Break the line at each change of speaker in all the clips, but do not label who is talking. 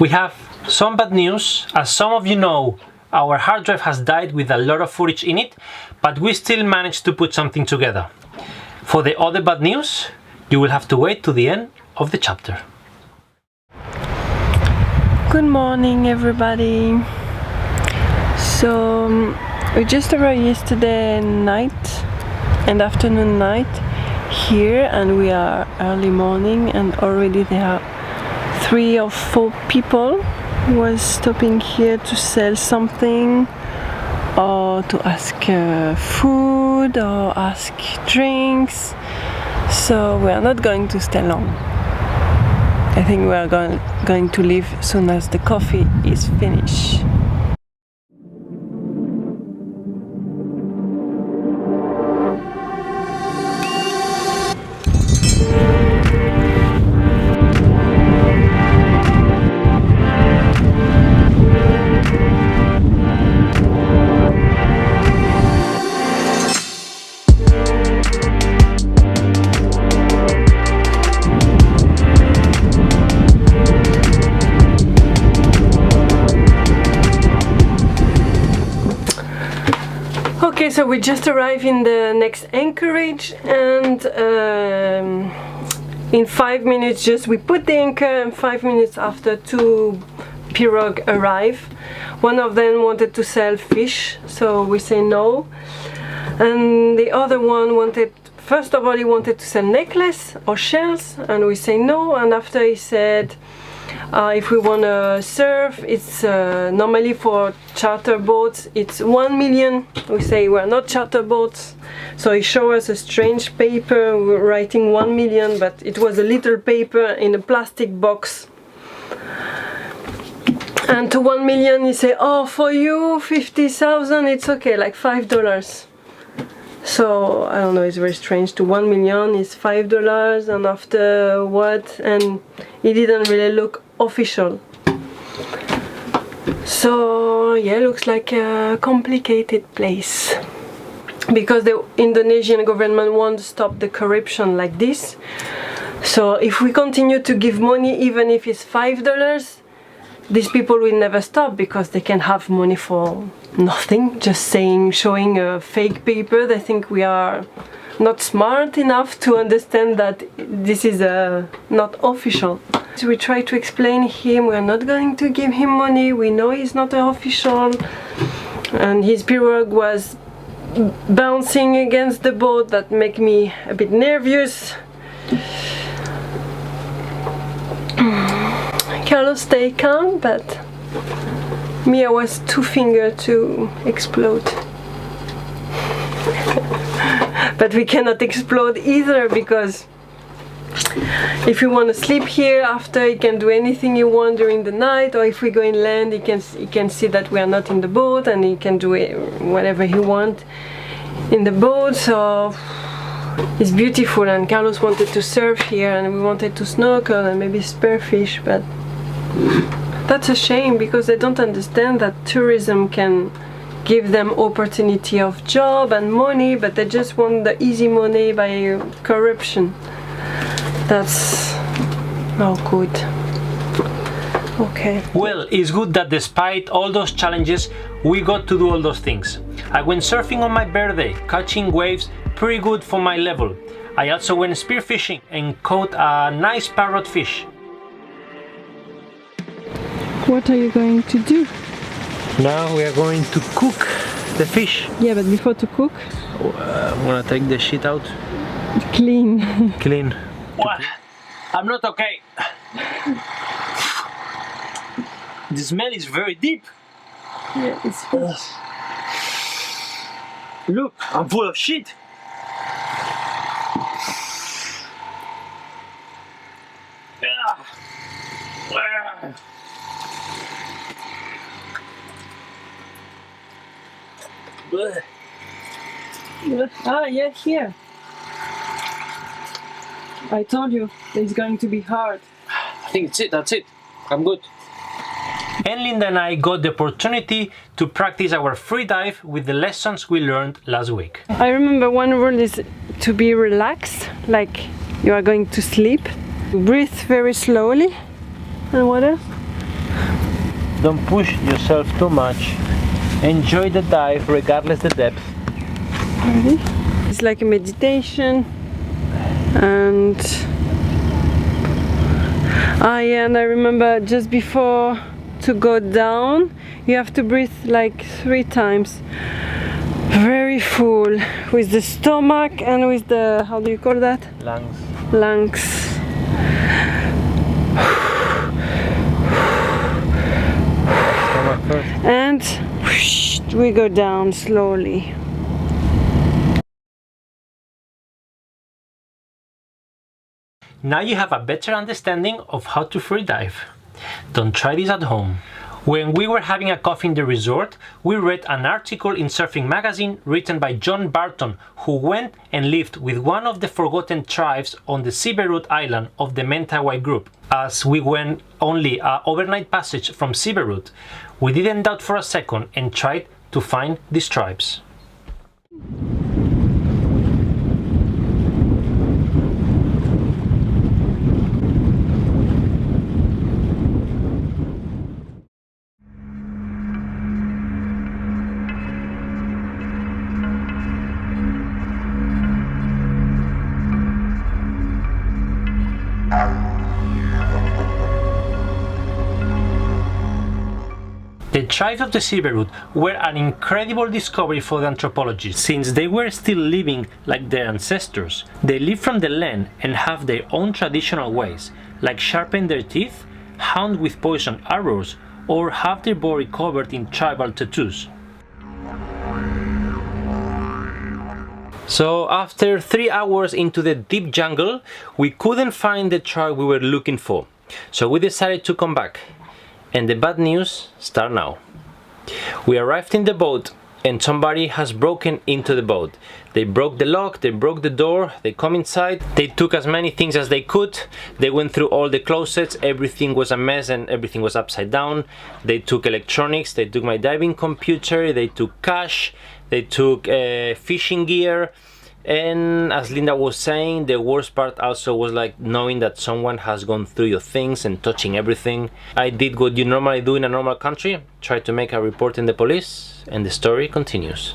We have some bad news. As some of you know, our hard drive has died with a lot of footage in it, but we still managed to put something together. For the other bad news, you will have to wait to the end of the chapter.
Good morning, everybody. So we just arrived yesterday night and afternoon night here, and we are early morning, and already there are 3 or 4 people who was stopping here to sell something or to ask food or ask drinks. So we are not going to stay long. I think we are going to leave as soon as the coffee is finished. Okay, so we just arrived in the next anchorage, and in 5 minutes just we put the anchor, and 5 minutes after 2 pirogue arrive. One of them wanted to sell fish, so we say no, and the other one wanted, first of all he wanted to sell necklace or shells, and we say no, and after he said if we want to surf, it's normally for charter boats it's 1 million. We say we're not charter boats, so he showed us a strange paper writing 1 million, but it was a little paper in a plastic box. And to 1 million he said, oh, for you 50,000 it's okay, like $5. So I don't know, it's very strange. To 1 million is $5, and after what? And it didn't really look official. So yeah, looks like a complicated place, because the Indonesian government won't stop the corruption like this. So if we continue to give money, even if it's $5, these people will never stop, because they can have money for nothing, just showing a fake paper. They think we are not smart enough to understand that this is not official. So we try to explain him we're not going to give him money, we know he's not an official, and his pirogue was bouncing against the boat. That make me a bit nervous. Carlos stay calm, but me, I was 2 fingers to explode. But we cannot explode either, because if you want to sleep here after, you can do anything you want during the night, or if we go inland, he can see that we are not in the boat, and he can do whatever he wants in the boat. So it's beautiful, and Carlos wanted to surf here, and we wanted to snorkel and maybe spearfish, but that's a shame, because they don't understand that tourism can give them opportunity of job and money, but they just want the easy money by corruption. That's not good. Okay.
Well, it's good that despite all those challenges, we got to do all those things. I went surfing on my birthday, catching waves pretty good for my level. I also went spearfishing and caught a nice parrotfish.
What are you going to do?
Now we are going to cook the fish.
Yeah, but before to cook,
I'm gonna take the shit out.
clean.
Clean. What? I'm not okay. The smell is very deep.
Yeah, it's fish.
Look, I'm full of shit.
Ah, yeah, here. I told you it's going to be hard.
I think that's it. I'm good. And Linda and I got the opportunity to practice our free dive with the lessons we learned last week.
I remember one rule is to be relaxed, like you are going to sleep. Breathe very slowly. And what else?
Don't push yourself too much. Enjoy the dive regardless the depth.
Ready? It's like a meditation. And yeah, and I remember just before to go down, you have to breathe like 3 times. Very full with the stomach and with the, how do you call that?
Lungs.
Lungs. And whoosh, we go down slowly.
Now you have a better understanding of how to free dive. Don't try this at home. When we were having a coffee in the resort, we read an article in Surfing Magazine written by John Barton, who went and lived with one of the forgotten tribes on the Siberut island of the Mentawai group. As we went only an overnight passage from Siberut, we didn't doubt for a second and tried to find these tribes. The tribes of the Siberut were an incredible discovery for the anthropologists, since they were still living like their ancestors. They live from the land and have their own traditional ways, like sharpen their teeth, hunt with poisoned arrows, or have their body covered in tribal tattoos. So after 3 hours into the deep jungle, we couldn't find the tribe we were looking for. So we decided to come back. And the bad news starts now. We arrived in the boat and somebody has broken into the boat. They broke the lock, they broke the door, they come inside, they took as many things as they could, they went through all the closets, everything was a mess and everything was upside down. They took electronics, they took my diving computer, they took cash, they took fishing gear. And as Linda was saying, the worst part also was like knowing that someone has gone through your things and touching everything. I did what you normally do in a normal country, tried to make a report in the police, and the story continues.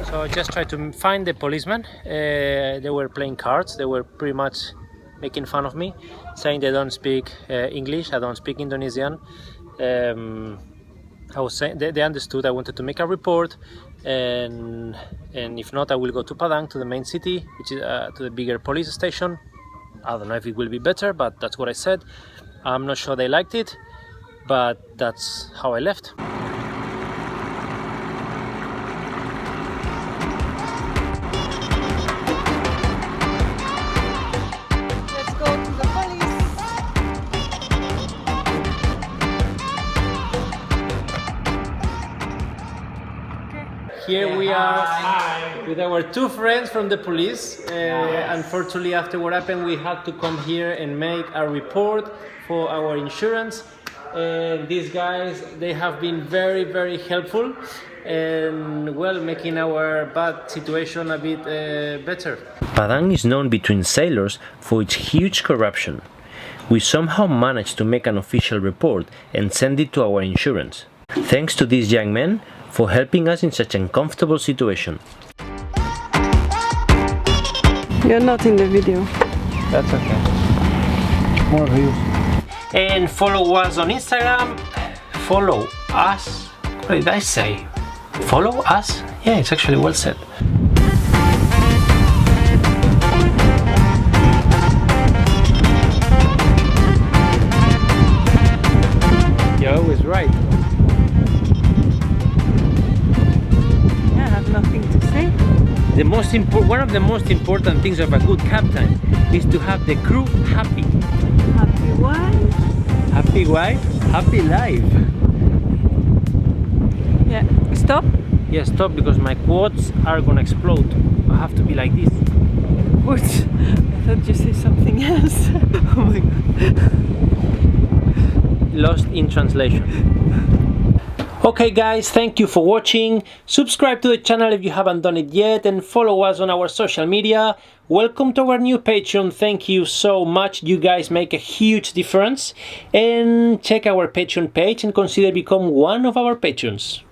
So I just tried to find the policeman. They were playing cards, they were pretty much making fun of me, saying they don't speak English, I don't speak Indonesian. I was saying they understood I wanted to make a report, and if not, I will go to Padang, to the main city, which is to the bigger police station. I don't know if it will be better, but that's what I said. I'm not sure they liked it, but that's how I left.
Let's go to the police.
Here we are with our 2 friends from the police. Unfortunately, after what happened, we had to come here and make a report for our insurance. And these guys, they have been very, very helpful and, well, making our bad situation a bit better. Padang is known between sailors for its huge corruption. We somehow managed to make an official report and send it to our insurance. Thanks to these young men for helping us in such an uncomfortable situation.
You're not in the video.
That's okay. More views. And follow us on Instagram. Follow us. What did I say? Follow us? Yeah, it's actually well said. You're always right. One of the most important things of a good captain is to have the crew happy.
Happy wife.
Happy wife, happy life.
Yeah, stop.
Yeah, stop, because my quads are gonna explode. I have to be like this.
What? I thought you said something else. Oh my god.
Lost in translation. Okay guys, thank you for watching. Subscribe to the channel if you haven't done it yet, and follow us on our social media. welcome to our new Patreon. Thank you so much. You guys make a huge difference. And check our Patreon page and consider become one of our patrons.